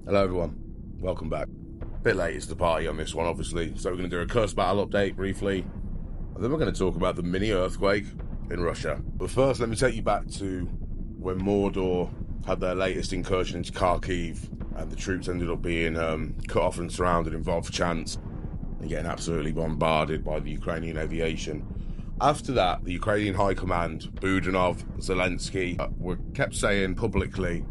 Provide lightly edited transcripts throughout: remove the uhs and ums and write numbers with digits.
Hello everyone, welcome back. Bit late to the party on this one obviously, so we're going to do a Kursk battle update briefly, and then we're going to talk about the mini earthquake in Russia. But first let me take you back to when Mordor had their latest incursion into Kharkiv, and the troops ended up being cut off and surrounded in Vovchansk and getting absolutely bombarded by the Ukrainian aviation. After that, the Ukrainian High Command, Budanov, Zelensky, were kept saying publicly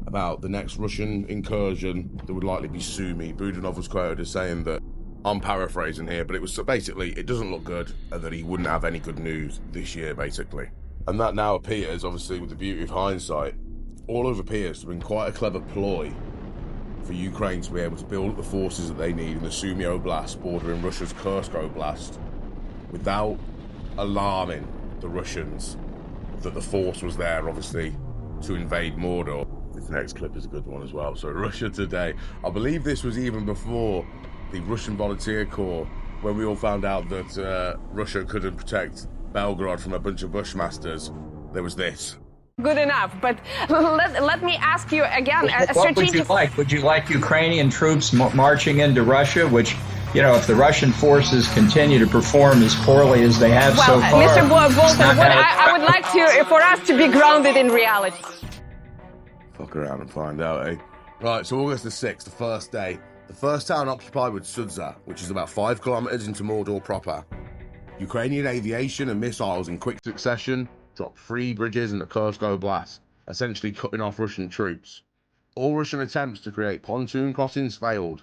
about the next Russian incursion that would likely be Sumy. Budanov was quoted as saying that, I'm paraphrasing here, but it was basically, it doesn't look good, and that he wouldn't have any good news this year, basically. And that now appears, obviously, with the beauty of hindsight, all of it appears to have been quite a clever ploy for Ukraine to be able to build up the forces that they need in the Sumy Oblast, bordering Russia's Kursk Oblast, without alarming the Russians that the force was there, obviously, to invade Mordor. This next clip is a good one as well. So Russia today, I believe this was even before the Russian Volunteer Corps, when we all found out that Russia couldn't protect Belgrade from a bunch of Bushmasters. There was this. Good enough, but let me ask you again. What would you like? Would you like Ukrainian troops marching into Russia, which, you know, if the Russian forces continue to perform as poorly as they have so far... Mr. Bolton, I would like for us to be grounded in reality. Fuck around and find out, eh? Right, so August the 6th, the first day. The first town occupied was Sudza, which is about 5 kilometers into Mordor proper. Ukrainian aviation and missiles in quick succession dropped 3 bridges in the Kursk Oblast, essentially cutting off Russian troops. All Russian attempts to create pontoon crossings failed,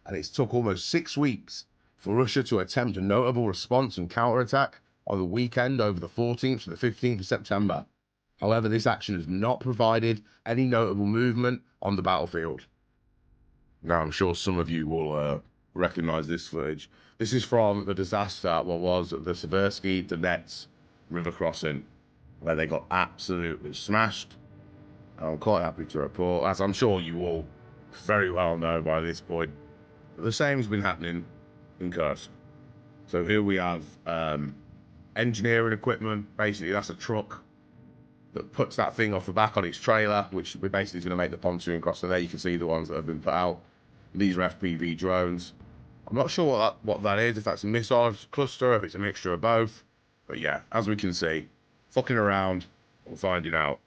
and it took almost 6 weeks for Russia to attempt a notable response and counterattack on the weekend over the 14th to the 15th of September. However, this action has not provided any notable movement on the battlefield. Now, I'm sure some of you will recognize this footage. This is from the disaster at what was the Seversky Donets river crossing, where they got absolutely smashed. I'm quite happy to report, as I'm sure you all very well know by this point, that the same has been happening in Kursk. So here we have engineering equipment. Basically, that's a truck that puts that thing off the back on its trailer, which basically is going to make the pontoon crossing. There you can see the ones that have been put out. These are FPV drones. I'm not sure what that is, if that's a missile cluster, if it's a mixture of both. But yeah, as we can see, fucking around, we're finding out.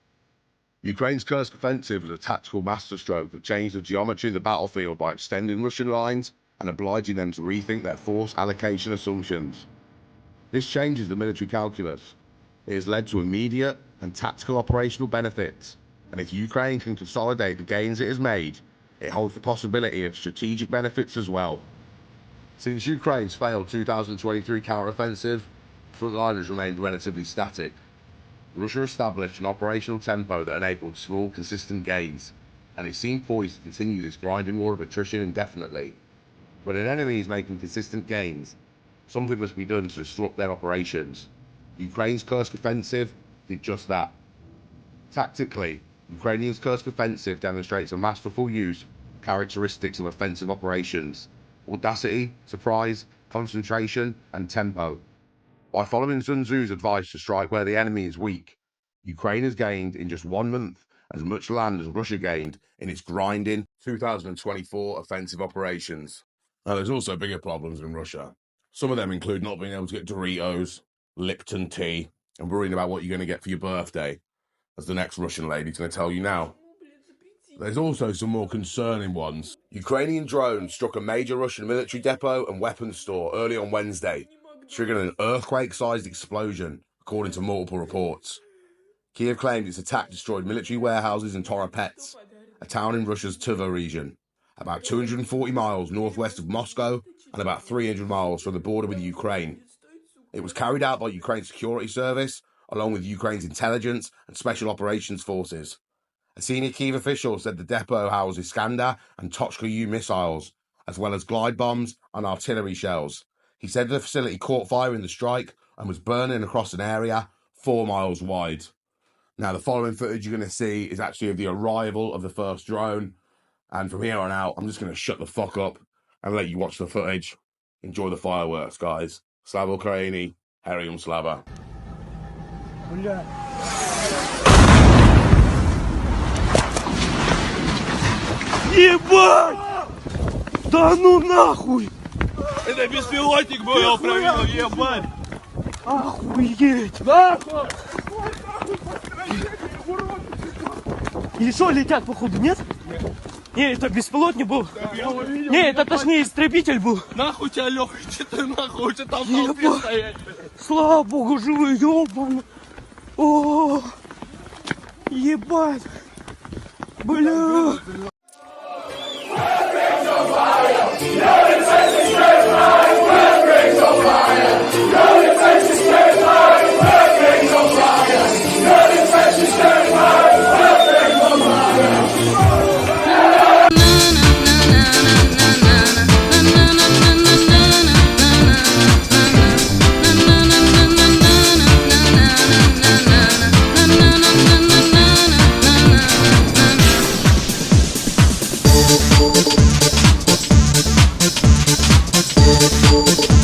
Ukraine's Kursk offensive was a tactical masterstroke that changed the geometry of the battlefield by extending Russian lines and obliging them to rethink their force allocation assumptions. This changes the military calculus. It has led to immediate and tactical operational benefits, and if Ukraine can consolidate the gains it has made, it holds the possibility of strategic benefits as well. Since Ukraine's failed 2023 counteroffensive, frontliners remained relatively static. Russia established an operational tempo that enabled small, consistent gains, and it seemed poised to continue this grinding war of attrition indefinitely. When an enemy is making consistent gains, something must be done to disrupt their operations. Ukraine's Kursk offensive did just that. Tactically, Ukrainian's Kursk offensive demonstrates a masterful use of characteristics of offensive operations: audacity, surprise, concentration, and tempo. By following Sun Tzu's advice to strike where the enemy is weak, Ukraine has gained in just 1 month as much land as Russia gained in its grinding 2024 offensive operations. Now, there's also bigger problems in Russia. Some of them include not being able to get Doritos, Lipton tea, and worrying about what you're going to get for your birthday, as the next Russian lady's going to tell you now. There's also some more concerning ones. Ukrainian drones struck a major Russian military depot and weapons store early on Wednesday, triggering an earthquake-sized explosion, according to multiple reports. Kiev claimed its attack destroyed military warehouses in Toropets, a town in Russia's Tuva region, about 240 miles northwest of Moscow and about 300 miles from the border with Ukraine. It was carried out by Ukraine's security service, along with Ukraine's intelligence and special operations forces. A senior Kyiv official said the depot housed Iskander and Tochka-U missiles, as well as glide bombs and artillery shells. He said the facility caught fire in the strike and was burning across an area 4 miles wide. Now, the following footage you're going to see is actually of the arrival of the first drone. And from here on out, I'm just going to shut the fuck up and let you watch the footage. Enjoy the fireworks, guys. Slava Ukraini, Herium Slava. Ебать! Да ну нахуй! Это беспилотник был, я управлял, ебать! Охуеть! Нахуй! И что, летят, походу, нет? Не, это беспилотник был. Не, это точнее истребитель был. Нахуй тебя, Леха, че ты нахуй, че там в толпе стоять? Слава богу, живой, ёбаный. О, ебать. Бля. We'll be right back.